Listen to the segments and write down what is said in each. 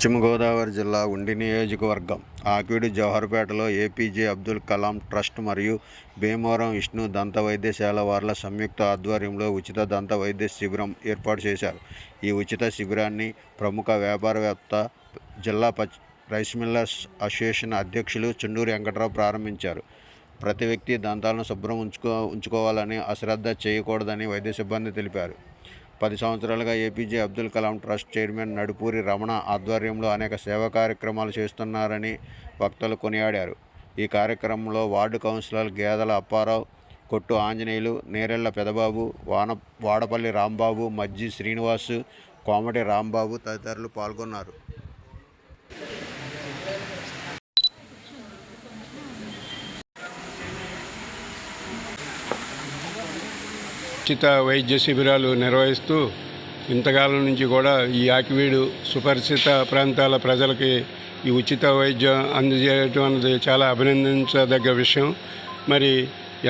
పశ్చిమ గోదావరి జిల్లా ఉండి నియోజకవర్గం ఆకివీడు జవహర్పేటలో ఏపీజే అబ్దుల్ కలాం ట్రస్ట్ మరియు భీమవరం విష్ణు దంత వైద్యశాల వార్ల సంయుక్త ఆధ్వర్యంలో ఉచిత దంత వైద్య శిబిరం ఏర్పాటు చేశారు. ఈ ఉచిత శిబిరాన్ని ప్రముఖ వ్యాపారవేత్త, జిల్లా రైస్ మిల్లర్స్ అసోసియేషన్ అధ్యక్షులు చుండూరు వెంకట్రావు ప్రారంభించారు. ప్రతి వ్యక్తి దంతాలను శుభ్రం ఉంచుకోవాలని, అశ్రద్ధ చేయకూడదని వైద్య సిబ్బంది తెలిపారు. 10 సంవత్సరాలుగా APJ Abdul Kalam trust chairman Nadupuri Ramana ఆధ్వర్యంలో అనేక సేవా కార్యక్రమాలు చేస్తున్నారని వక్తలు కొనియాడారు. ఈ కార్యక్రమంలో వార్డు కౌన్సిలర్ గేదెల అప్పారావు, కొట్టు ఆంజనేయులు, నేరెళ్ల పెదబాబు, వాడపల్లి రాంబాబు, మజ్జి శ్రీనివాసు, కోమటి రాంబాబు తదితరులు పాల్గొన్నారు. ఉచిత వైద్య శిబిరాలు నిర్వహిస్తూ ఇంతకాలం నుంచి కూడా ఈ ఆకివీడు సుపరిచిత ప్రాంతాల ప్రజలకి ఈ ఉచిత వైద్యం అందజేయటం అనేది చాలా అభినందించదగ్గ విషయం. మరి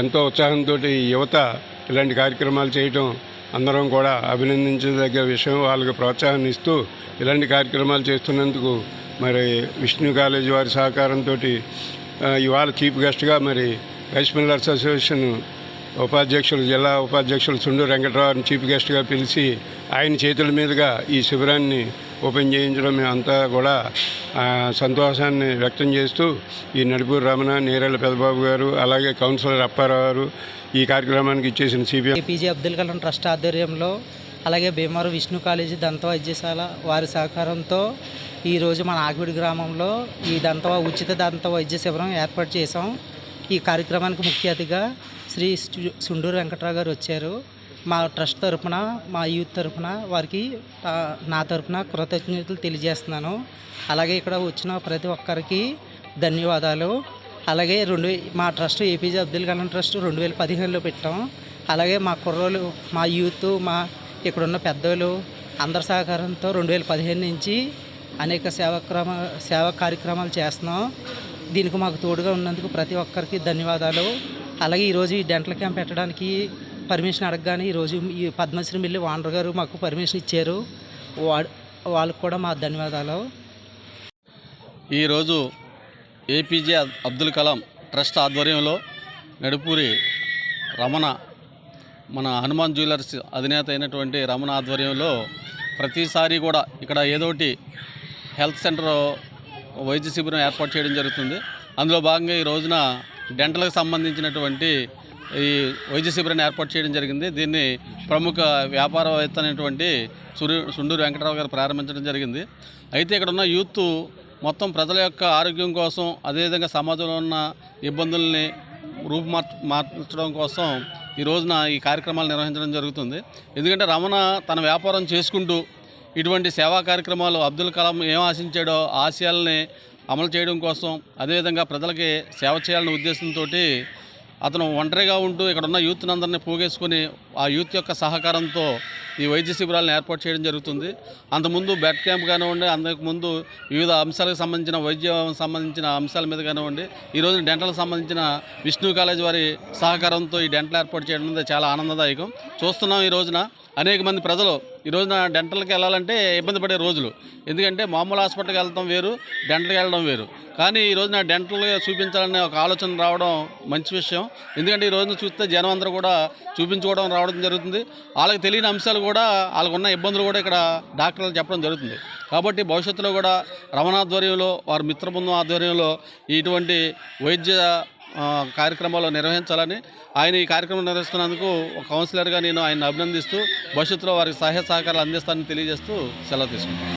ఎంతో ఉత్సాహంతో యువత ఇలాంటి కార్యక్రమాలు చేయటం అందరం కూడా అభినందించదగ్గ విషయం. వాళ్ళకి ప్రోత్సాహాన్ని ఇస్తూ ఇలాంటి కార్యక్రమాలు చేస్తున్నందుకు మరి విష్ణు కాలేజీ వారి సహకారంతో ఇవాళ చీఫ్ గెస్ట్గా మరి రైస్ మిల్లర్స్ అసోసియేషన్ ఉపాధ్యక్షులు, జిల్లా ఉపాధ్యక్షులు చుండూరు వెంకట్రావుని చీఫ్ గెస్ట్గా పిలిచి ఆయన చేతుల మీదుగా ఈ శిబిరాన్ని ఓపెన్ చేయించడం మేమంతా కూడా సంతోషాన్ని వ్యక్తం చేస్తూ ఈ నడుపూరి రమణ, నేరెళ్ల పెదబాబు గారు, అలాగే కౌన్సిలర్ అప్పారావు గారు ఈ కార్యక్రమానికి ఇచ్చేసిన ఏపీజే అబ్దుల్ కలాం ట్రస్ట్ ఆధ్వర్యంలో, అలాగే భీమవరం విష్ణు కాలేజీ దంత వైద్యశాల వారి సహకారంతో ఈరోజు మన ఆకివీడు గ్రామంలో ఈ ఉచిత దంత వైద్య శిబిరం ఏర్పాటు చేసాం. ఈ కార్యక్రమానికి ముఖ్య అతిథిగా శ్రీ చుండూరు వెంకట్రావు గారు వచ్చారు. మా ట్రస్ట్ తరఫున, మా యూత్ తరఫున వారికి నా తరఫున కృతజ్ఞతలు తెలియజేస్తున్నాను. అలాగే ఇక్కడ వచ్చిన ప్రతి ఒక్కరికి ధన్యవాదాలు. అలాగే మా trust APJ Abdul Kalam trust 2015లో పెట్టాం. అలాగే మా కుర్రోళ్ళు, మా యూత్, మా ఇక్కడున్న పెద్దోళ్ళు అందరి సహకారంతో 2015 నుంచి అనేక సేవా కార్యక్రమాలు చేస్తున్నాం. దీనికి మాకు తోడుగా ఉన్నందుకు ప్రతి ఒక్కరికి ధన్యవాదాలు. అలాగే ఈరోజు ఈ డెంటల్ క్యాంప్ పెట్టడానికి పర్మిషన్ అడగగానే ఈరోజు ఈ పద్మశ్రీ మిల్లి ఓనర్ గారు మాకు పర్మిషన్ ఇచ్చారు. వాళ్ళకు కూడా మా ధన్యవాదాలు. ఈరోజు ఏపీజే అబ్దుల్ కలాం ట్రస్ట్ ఆధ్వర్యంలో నడుపూరి రమణ, మన హనుమాన్ జ్యువెలర్స్ అధినేత అయినటువంటి రమణ ఆధ్వర్యంలో ప్రతిసారి కూడా ఇక్కడ ఏదోటి హెల్త్ సెంటర్ వైద్య శిబిరం ఏర్పాటు చేయడం జరుగుతుంది. అందులో భాగంగా ఈ రోజున డెంటల్కి సంబంధించినటువంటి ఈ వైద్య శిబిరాన్ని ఏర్పాటు చేయడం జరిగింది. దీన్ని ప్రముఖ వ్యాపారవేత్త అయినటువంటి చుండూరు వెంకటరావు గారు ప్రారంభించడం జరిగింది. అయితే ఇక్కడ ఉన్న యూత్ మొత్తం ప్రజల యొక్క ఆరోగ్యం కోసం, అదేవిధంగా సమాజంలో ఉన్న ఇబ్బందుల్ని మార్చడం కోసం ఈ రోజున ఈ కార్యక్రమాలు నిర్వహించడం జరుగుతుంది. ఎందుకంటే రమణ తన వ్యాపారం చేసుకుంటూ ఇటువంటి సేవా కార్యక్రమాలు, అబ్దుల్ కలాం ఏం ఆశించాడో ఆశయాల్ని అమలు చేయడం కోసం, అదేవిధంగా ప్రజలకి సేవ చేయాలనే ఉద్దేశంతో అతను ఒంటరిగా ఉంటూ ఇక్కడ ఉన్న యూత్ని అందరినీ పోగేసుకొని ఆ యూత్ యొక్క సహకారంతో ఈ వైద్య శిబిరాలను ఏర్పాటు చేయడం జరుగుతుంది. అంతకుముందు బెడ్ క్యాంప్ కానివ్వండి, అంతకుముందు వివిధ అంశాలకు సంబంధించిన వైద్యం సంబంధించిన అంశాల మీద కానివ్వండి, ఈరోజు డెంటల్కి సంబంధించిన విష్ణు కాలేజ్ వారి సహకారంతో ఈ డెంటల్ ఏర్పాటు చేయడం అనేది చాలా ఆనందదాయకం. చూస్తున్నాం ఈ రోజున అనేక మంది ప్రజలు ఈ రోజున డెంటల్కి వెళ్ళాలంటే ఇబ్బంది పడే రోజులు. ఎందుకంటే మామూలు హాస్పిటల్కి వెళ్తాం వేరు, డెంటల్కి వెళ్ళడం వేరు. కానీ ఈ రోజున డెంటల్గా చూపించాలనే ఒక ఆలోచన రావడం మంచి విషయం. ఎందుకంటే ఈ రోజున చూస్తే జనం అందరూ కూడా చూపించుకోవడం రావడం జరుగుతుంది. వాళ్ళకి తెలియని అంశాలు కూడా, వాళ్ళకు ఉన్న ఇబ్బందులు కూడా ఇక్కడ డాక్టర్లు చెప్పడం జరుగుతుంది. కాబట్టి భవిష్యత్తులో కూడా రమణ ఆధ్వర్యంలో, వారి మిత్రబృందం ఆధ్వర్యంలో ఇటువంటి వైద్య కార్యక్రమాలు నిర్వహించాలని, ఆయన ఈ కార్యక్రమం నిర్వహిస్తున్నందుకు ఒక కౌన్సిలర్గా నేను ఆయన అభినందిస్తూ భవిష్యత్తులో వారికి సహాయ సహకారాలు అందిస్తానని తెలియజేస్తూ సెలవు తీసుకుంటాను.